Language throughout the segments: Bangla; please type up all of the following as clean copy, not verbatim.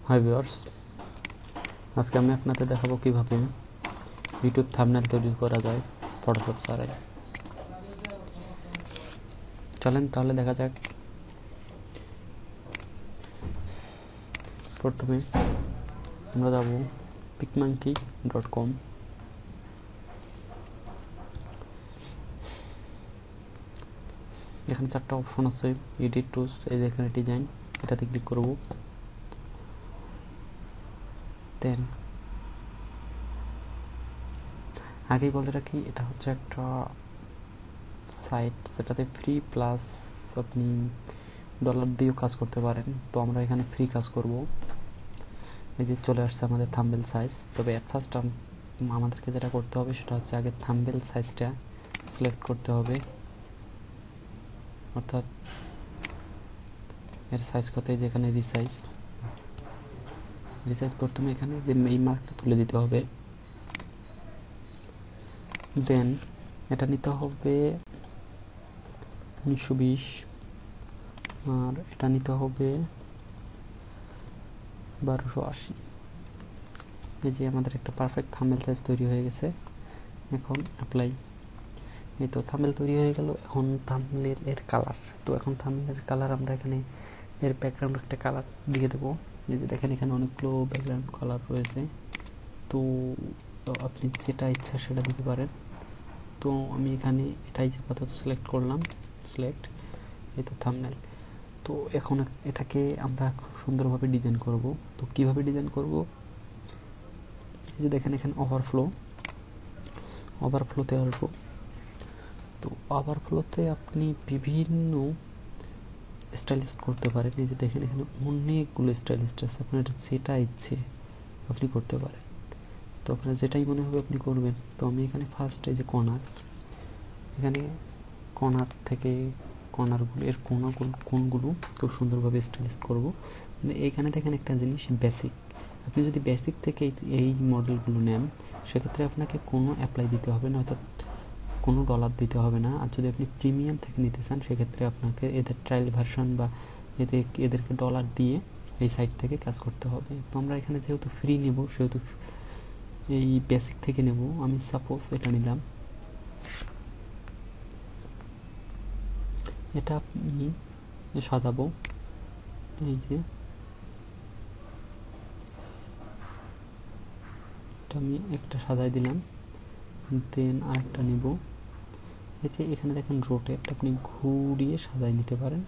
হাই ভিউয়ার্স, আজকে আমি আপনাদের দেখাবো কিভাবে ইউটিউব থাম্বনেল তৈরি করা যায় ফটোশপ ছাড়াই। চলেন তাহলে দেখা যাক। প্রথমে আমরা যাব picmonkey.com। এখানে 4টা অপশন আছে, এডিট টুলস, এই যে এখানে ডিজাইন, এটাতে ক্লিক করব। দেন আগেই বলে রাখি, এটা হচ্ছে একটা সাইট যেটাতে ফ্রি প্লাস আপনি ডলার দিয়েও কাজ করতে পারেন। তো আমরা এখানে ফ্রি কাজ করব। এই যে চলে আসছে আমাদের থাম্বনেল সাইজ। তবে এট ফার্স্ট আমাদেরকে যেটা করতে হবে সেটা হচ্ছে আগে থাম্বনেল সাইজটা সিলেক্ট করতে হবে, অর্থাৎ এর সাইজ কত। এই যে এখানে রিসাইজ প্রথমে এখানে যে এই মার্কটা তুলে দিতে হবে। দেন এটা নিতে হবে 1920 আর এটা নিতে হবে 1280। এই যে আমাদের একটা পারফেক্ট থাম্বনেল সাইজ তৈরি হয়ে গেছে। এখন অ্যাপ্লাই। এই তো থাম্বনেল তৈরি হয়ে গেল। এখন থাম্বনেল এর কালার, তো এখন থাম্বনেলের কালার আমরা এখানে এর ব্যাকগ্রাউন্ড একটা কালার দিয়ে দেবো। এই যে দেখেন এখানে অনেকগুলো ব্যাকগ্রাউন্ড কালার রয়েছে, তো আপনি যেটা ইচ্ছা সেটা দিতে পারেন। তো আমি এখানে এটাই আপাতত সিলেক্ট করলাম, সিলেক্ট। এই তো থাম্বনেল। তো এখন এটাকে আমরা খুব সুন্দরভাবে ডিজাইন করব। তো কিভাবে ডিজাইন করব, এই যে দেখেন এখানে ওভারফ্লোতে আসবো। তো ওভারফ্লোতে আপনি বিভিন্ন স্টাইলিস্ট করতে পারেন। এই যে দেখেন এখানে অনেকগুলো স্টাইলিস্ট আছে, আপনার যেটা ইচ্ছে আপনি করতে পারেন। তো আপনার যেটাই মনে হবে আপনি করবেন। তো আমি এখানে ফার্স্ট এই যে এখানে কর্নার থেকে কর্নারগুলো, এর কোণগুলো খুব সুন্দরভাবে স্টাইলিস্ট করব। এইখানে দেখেন একটা জিনিস বেসিক, আপনি যদি বেসিক থেকে এই মডেলগুলো নেন সেক্ষেত্রে আপনাকে কোনো অ্যাপ্লাই দিতে হবে না, অর্থাৎ কোনো ডলার দিতে হবে না। আর যদি আপনি প্রিমিয়াম থেকে নিতে চান সেক্ষেত্রে আপনাকে এদের ট্রায়াল ভার্সন বা এদেরকে ডলার দিয়ে এই সাইট থেকে কাজ করতে হবে। তো আমরা এখানে যেহেতু ফ্রি নেব সেহেতু এই বেসিক থেকে নেব। আমি সাপোজ এটা নিলাম। এটা আমি সাজাবো, এই যে এটা আমি একটা সাজাই দিলাম। দেন আরেকটা নেব। এই যে এখানে দেখেন রোটেট, আপনি ঘুরিয়ে সাজাই নিতে পারেন।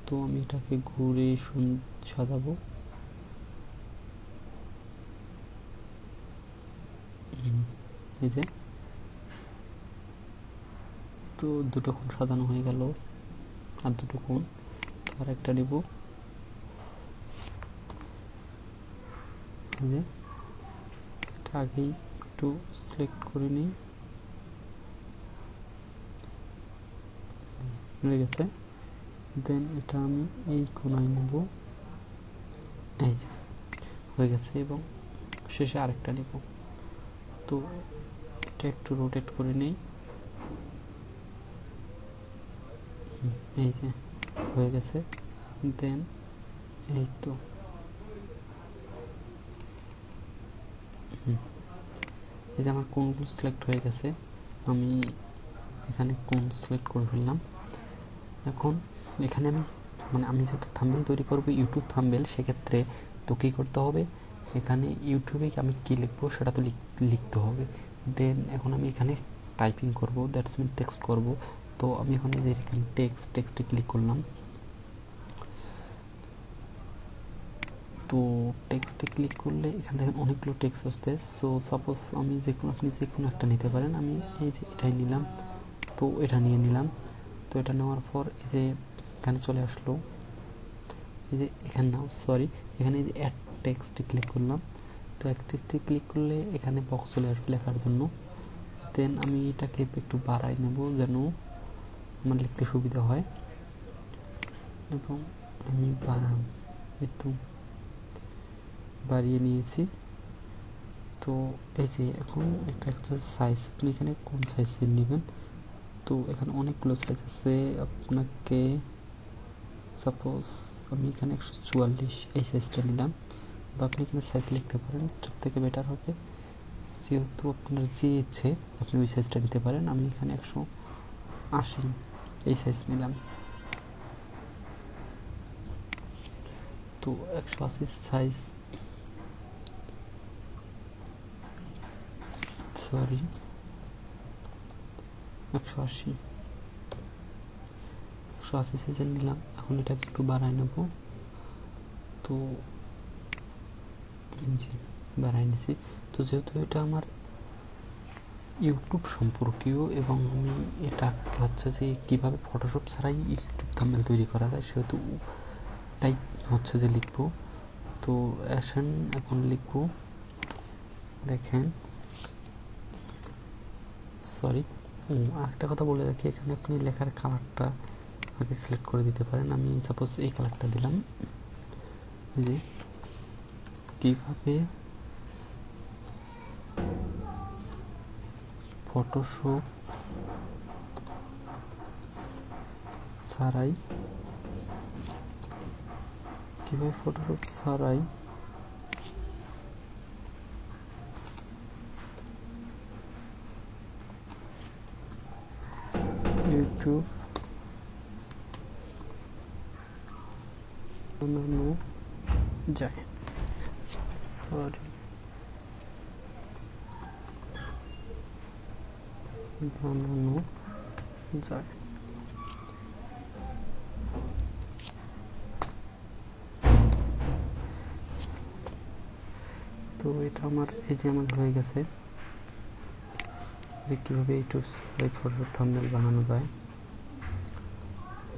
তো আমি এটাকে ঘুরে সাজাবো। এই যে তো দুটো কোণ সাজানো হয়ে গেল, আর দুটো কোণ। তো আর একটা নেব, এই যে এটা আগেই একটু সিলেক্ট করে নিই, হয়ে গেছে। দেন এটা আমি এই কোণায় নেব, এই যে হয়ে গেছে। এবং শেষে আরেকটা নেব। তো এটা একটু রোটেট করে নেই, এই যে হয়ে গেছে। দেন এই তো এই যে আমার কোনগুলো সিলেক্ট হয়ে গেছে, আমি এখানে কোন সিলেক্ট করে ফেললাম। এখন এখানে আমি যেহেতু থাম্বনেল তৈরি করবো ইউটিউব থাম্বনেল, সেক্ষেত্রে তো কী করতে হবে, এখানে ইউটিউবে আমি কী লিখবো সেটা তো লিখতে হবে। দেন এখন আমি এখানে টাইপিং করব, দ্যাটস মিন টেক্সট করব। তো আমি এখন এখানে টেক্সটে ক্লিক করলাম। তো টেক্সটে ক্লিক করলে এখান থেকে অনেকগুলো টেক্সট আসছে। সো সাপোজ আপনি যে কোনো একটা নিতে পারেন। আমি এই যে এটাই নিলাম, তো এটা নিয়ে নিলাম। তো এটা নেওয়ার পর এই যে এখানে চলে আসলো, এই যে এখানে এখানে এই যে অ্যাড টেক্সটে ক্লিক করলাম। তো অ্যাড টেক্সটে ক্লিক করলে এখানে বক্স চলে আসবে লেখার জন্য। দেন আমি এটাকে একটু বাড়াই নেব যেন আমার লিখতে সুবিধা হয়, এবং আমি একটু বাড়িয়ে নিয়েছি। তো এই যে এখন একটা সাইজ, আপনি এখানে কোন সাইজের নেবেন। তো এখানে অনেকগুলো সাইজ আছে, আপনাকে সাপোজ আমি এখানে 144 এই সাইজটা নিলাম। বা আপনি এখানে সাইজ লিখতে পারেন, সব থেকে বেটার হবে। যেহেতু আপনার যে ইচ্ছে আপনি ওই সাইজটা নিতে পারেন। আমি এখানে 180 এই সাইজ নিলাম। তো 180 সাইজ, সরি 180 সাইজের নিলাম। এখন এটাকে একটু বাড়াই নেব। তো বাড়াই নিছি। তো যেহেতু এটা আমার ইউটিউব সম্পর্কীয় এবং আমি এটা হচ্ছে যে কীভাবে ফটোশপ ছাড়াই ইউটিউব থাম্বনেল তৈরি করা যায়, সেহেতু এটাই হচ্ছে যে লিখব। তো অ্যাশন এখন লিখব, দেখেন সরি আরেকটা কথা বলে রাখি, এখানে আপনি লেখার কালারটা আগে সিলেক্ট করে দিতে পারেন। আমি সাপোজ এই কালারটা দিলাম। যে কীভাবে ফটোশপ ছাড়াই ইউটিউব বানানো যায়, তো এটা আমার এই যে আমার হয়ে গেছে যে কীভাবে ইউটিউব ফটোশপ থাম্বনেল বানানো যায়।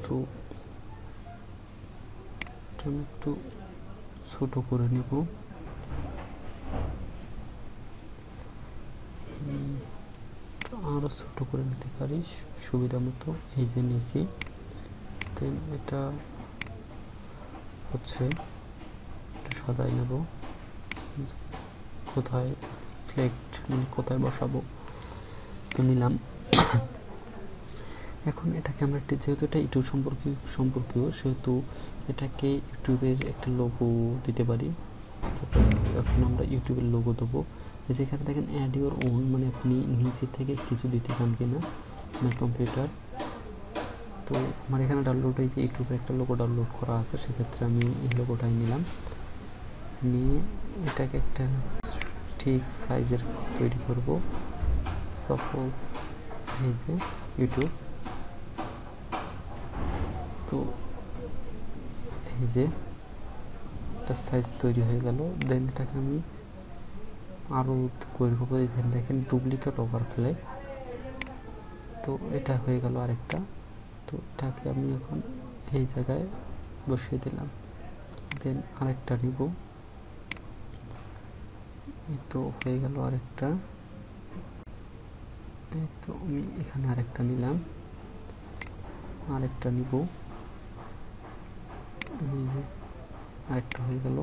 তো আমি একটু ছোট করে নিব। আরও ছোট করে নিতে পারি সুবিধা মতো। এই যে নিয়েছি, দেন এটা হচ্ছে একটু সাজাই নেব, কোথায় সিলেক্ট মানে কোথায় বসাবো। তো নিলাম। এখন এটাকে আমরা যেহেতু এটা ইউটিউব সম্পর্কীয় সেহেতু এটাকে ইউটিউবের একটা লোগো দিতে পারি। এখন আমরা ইউটিউবের লোগো দেবো। যেখানে দেখেন অ্যাড ইউর ওন, মানে আপনি নিচে থেকে কিছু দিতে চান কিনা মাই কম্পিউটার। তো আমার এখানে ডাউনলোড হয়েছে ইউটিউবের একটা লোগো ডাউনলোড করা আছে, সেক্ষেত্রে আমি এই লোগোটাই নিলাম। নিয়ে এটাকে একটা ঠিক সাইজের তৈরি করব। সাপোজ এই যে ইউটিউব, তো এই যে একটা সাইজ তৈরি হয়ে গেল। দেন এটাকে আমি আরও করব, দেখেন ডুপ্লিকেট ওভারফ্লে। তো এটা হয়ে গেল আরেকটা। তো এটাকে আমি এখন এই জায়গায় বসিয়ে দিলাম। দেন আরেকটা নিব, এই তো হয়ে গেল আরেকটা। এই তো আমি এখানে আরেকটা নিলাম, আরেকটা নিব, আরেকটা হয়ে গেল।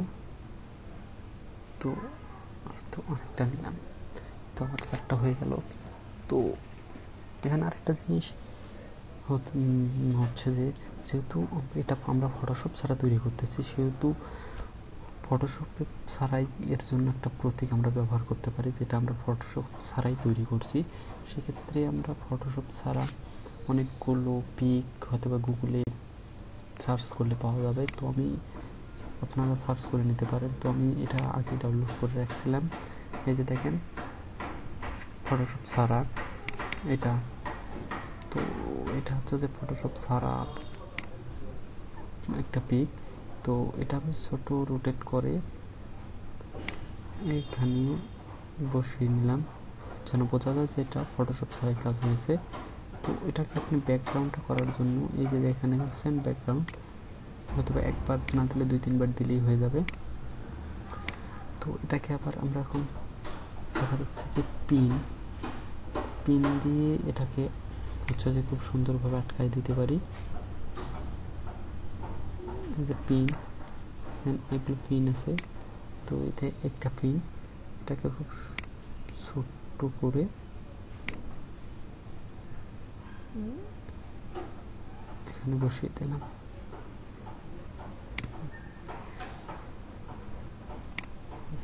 তো আরেকটা নিলাম, তো আমার 4টা হয়ে গেল। তো এখানে আরেকটা জিনিস হচ্ছে যে যেহেতু এটা আমরা ফটোশপ ছাড়া তৈরি করতেছি, সেহেতু ফটোশপ ছাড়াই এর জন্য একটা প্রতীক আমরা ব্যবহার করতে পারি, যেটা আমরা ফটোশপ ছাড়াই তৈরি করছি। সেক্ষেত্রে আমরা ফটোশপ ছাড়া অনেকগুলো পিক হয়তো বা গুগলে সার্চ করলে পাওয়া যাবে। তো আমি আপনারা সার্চ করে নিতে পারেন। তো আমি এটা আগে ডাউনলোড করে রাখছিলাম। এই যে দেখেন ফটোশপ ছাড়া এটা, তো এটা হচ্ছে যে ফটোশপ ছাড়া একটা পিক। তো এটা আমি ছোট রোটেট করে এইখানে বসিয়ে নিলাম যেন বোঝা যায় যে এটা ফটোশপ ছাড়াই কাজ হয়েছে। তো এটাকে আপনি ব্যাকগ্রাউন্ডটা করার জন্য এই যে এখানে সেম ব্যাকগ্রাউন্ড অথবা একবার না দিলে 2-3 বার দিলেই হয়ে যাবে। তো এটাকে আবার আমরা এখন দেখা যাচ্ছে যে পিন দিয়ে এটাকে হচ্ছে যে খুব সুন্দরভাবে আটকাই দিতে পারি। এই যে পিন, অনেকগুলো পিন আছে। তো এতে একটা পিন, এটাকে খুব ছোট্ট করে এখানে বসিয়ে দিলাম।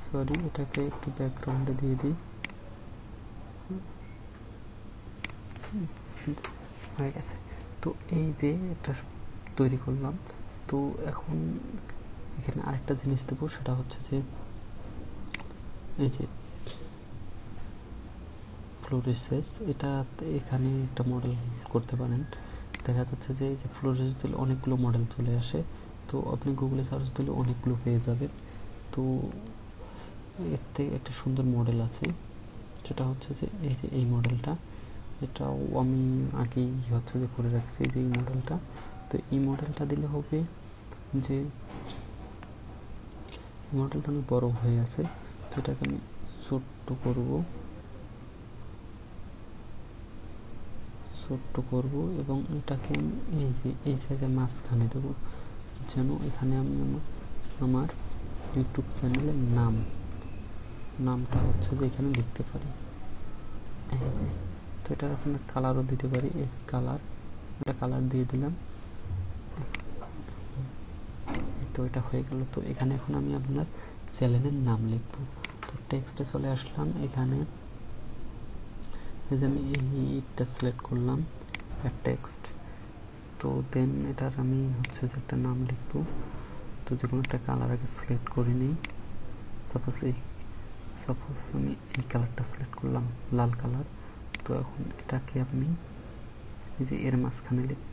সরি, এটাকে একটু ব্যাকগ্রাউন্ডে দিয়ে দিই। হয়ে গেছে। তো এই যে এটা তৈরি করলাম। তো এখন এখানে আরেকটা জিনিস দেবো, সেটা হচ্ছে যে এই যে ফ্লোরেসেস, এটা এখানে একটা মডেল করতে পারেন। দেখা যাচ্ছে যে এই যে ফ্লোরেসেস দিলে অনেকগুলো মডেল চলে আসে। তো আপনি গুগলে সার্চ দিলে অনেকগুলো পেয়ে যাবেন। তো এতে একটা সুন্দর মডেল আছে, যেটা হচ্ছে যে এই যে এই মডেলটা, এটাও আমি আগেই হচ্ছে যে করে রাখছি যে এই মডেলটা। তো এই মডেলটা দিলে হবে যে মডেলটা অনেক বড় হয়ে আছে, তো এটাকে আমি ছোট্ট করব এবং এটাকে আমি এই যে এই জায়গায় মাঝখানে দেবো, যেন এখানে আমি আমার ইউটিউব চ্যানেলের নামটা হচ্ছে যে এখানে লিখতে পারি। এই যে, তো এটার আপনার কালারও দিতে পারি, এই কালার, এটা কালার দিয়ে দিলাম। তো এটা হয়ে গেল। তো এখানে এখন আমি আপনার চ্যানেলের নাম লিখব। তো টেক্সটে চলে আসলাম, এখানে এই যে আমি এইটা সিলেক্ট করলাম টেক্সট। তো দেন এটার আমি হচ্ছে যে একটা নাম লিখব। তো যে কোনো একটা কালার আগে সিলেক্ট করে নিই। সাপোজ আমি এই কালারটা সিলেক্ট করলাম, লাল কালার। তো এখন এটাকে আমি এই যে এর মাঝখানে লিখব।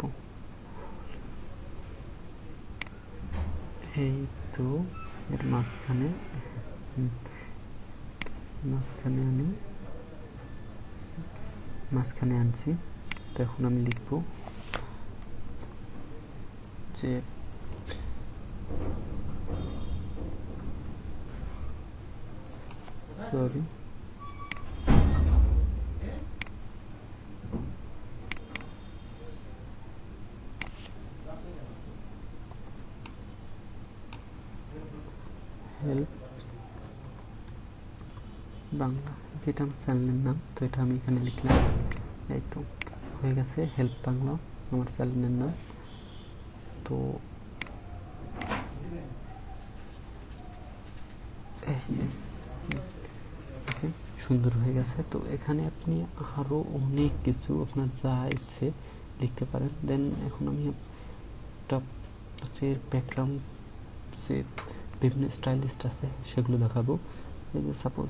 এই তো এর মাঝখানে আনছি। তো এখন আমি লিখব যে সরি হেল্প বাংলা, যেটা আমার চ্যানেলের নাম। তো এটা আমি এখানে লিখলাম। এই তো হয়ে গেছে, হেল্প বাংলা আমার চ্যানেলের নাম। তো এই যে সুন্দর হয়ে গেছে। তো এখানে আপনি আরও অনেক কিছু আপনার যা ইচ্ছে লিখতে পারেন। দেন এখন আমি একটা হচ্ছে ব্যাকগ্রাউন্ড যে বিভিন্ন স্টাইলিস্ট আছে সেগুলো দেখাবো। এই যে সাপোজ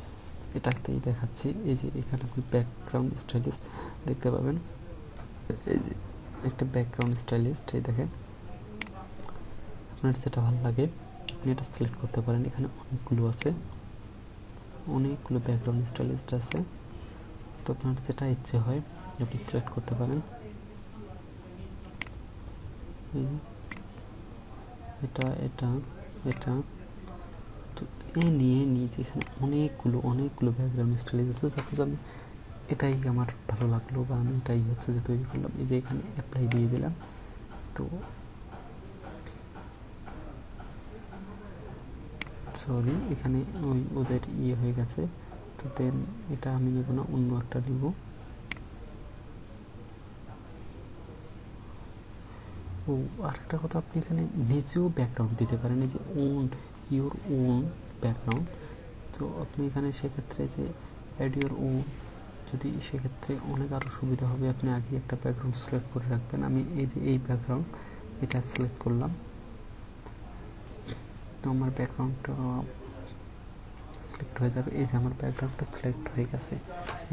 এটাতেই দেখাচ্ছি, এই যে এখানে আপনি ব্যাকগ্রাউন্ড স্টাইলিস্ট দেখতে পাবেন। এই যে একটা ব্যাকগ্রাউন্ড স্টাইলিস্ট, এই দেখেন আপনার যেটা ভালো লাগে আপনি এটা সিলেক্ট করতে পারেন। এখানে অনেকগুলো ব্যাকগ্রাউন্ড স্টাইলিস্ট আছে। তো আপনার যেটা ইচ্ছে হয় আপনি সিলেক্ট করতে পারেন। এটা এটা এটা তো এই নিয়ে এখানে অনেকগুলো ব্যাকগ্রাউন্ড স্টাইলিস্ট আছে। সাপোজ আমি এটাই আমার ভালো লাগলো বা আমি এটাই হচ্ছে যে তৈরি করলাম, এই যে এখানে অ্যাপ্লাই দিয়ে দিলাম। তো সরি, এখানে ওদের হয়ে গেছে। তো দেন এটা আমি নেব না, অন্য একটা নিব। ও আরেকটা কথা, আপনি এখানে নিজেও ব্যাকগ্রাউন্ড দিতে পারেন, এই যে ইউর ওন ব্যাকগ্রাউন্ড। তো আপনি এখানে সেক্ষেত্রে যে অ্যাড ইউর ওন, যদি সেক্ষেত্রে অনেক আরও সুবিধা হবে। আপনি আগে একটা ব্যাকগ্রাউন্ড সিলেক্ট করে রাখবেন। আমি এই যে এই ব্যাকগ্রাউন্ড এটা সিলেক্ট করলাম। তো আমার ব্যাকগ্রাউন্ডটা সিলেক্ট হয়ে যাবে। এই যে আমার ব্যাকগ্রাউন্ডটা সিলেক্ট হয়ে গেছে,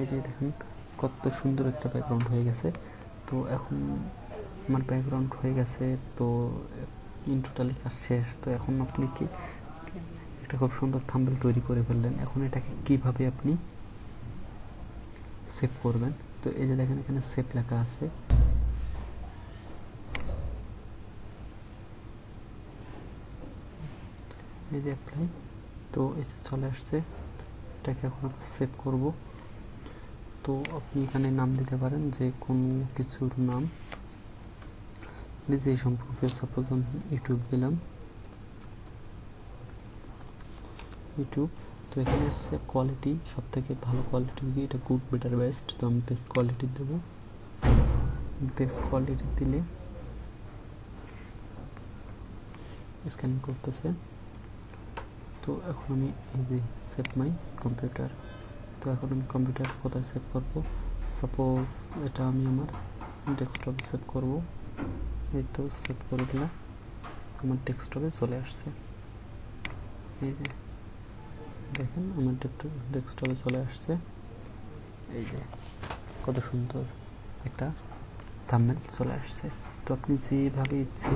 এই যে দেখেন কত সুন্দর একটা ব্যাকগ্রাউন্ড হয়ে গেছে। তো এখন আমার ব্যাকগ্রাউন্ড হয়ে গেছে। তো ইন টোটালি কাজ শেষ। তো এখন আপনি কি একটা খুব সুন্দর থাম্বনেল তৈরি করে ফেললেন। এখন এটাকে কিভাবে আপনি সেভ করবেন? তো এই যে দেখেন এখানে সেভ লেখা আছে, এই যে অ্যাপ্লাই। তো এটা চলে আসছে, এটাকে এখন সেভ করব। তো আপনি এখানে নাম দিতে পারেন যে কোনো কিছুর নাম, যে সম্পর্কে। সাপোজ আমি ইউটিউব দিলাম, ইউটিউব। তো এখানে হচ্ছে কোয়ালিটি, সব থেকে ভালো কোয়ালিটি কি, এটা গুড, বেটার, বেস্ট। তো আমি বেস্ট কোয়ালিটি দেবো। বেস্ট কোয়ালিটি দিলে স্ক্যান করতেছে। তো এখন আমি এই যে সেভ মাই কম্পিউটার, তো এখন আমি কম্পিউটার কোথায় সেভ করব, সাপোজ এটা আমি আমার ডেস্কটপে সেভ করব। এই তো সেভ করে দিলাম, আমার ডেস্কটপে চলে আসছে। এই যে দেখেন আমার ডেস্কটপে চলে আসছে। এই যে কত সুন্দর একটা থাম্বনেল চলে আসছে। তো আপনি যেভাবে ইচ্ছে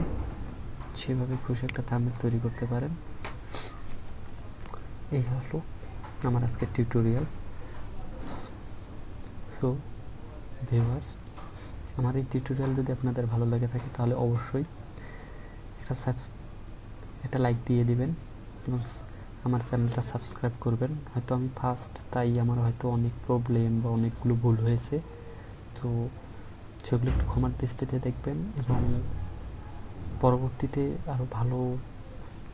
সেভাবে খুশি একটা থাম্বনেল তৈরি করতে পারেন। এই হলো আমার আজকের টিউটোরিয়াল। সো ভিউয়ার্স, আমার এই টিউটোরিয়াল যদি আপনাদের ভালো লাগে থাকে তাহলে অবশ্যই একটা লাইক দিয়ে দিবেন এবং আমার চ্যানেলটা সাবস্ক্রাইব করবেন। হয়তো আমি ফার্স্ট, তাই আমার হয়তো অনেক প্রবলেম বা অনেকগুলো ভুল হয়েছে, তো সেগুলো একটু ক্ষমার দৃষ্টিতে দেখবেন এবং পরবর্তীতে আরও ভালো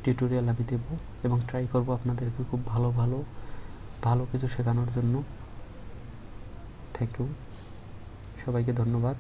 টিউটোরিয়াল আমি দেব এবং ট্রাই করব আপনাদেরকে খুব ভালো কিছু শেখানোর জন্য। থ্যাংক ইউ, সবাইকে ধন্যবাদ।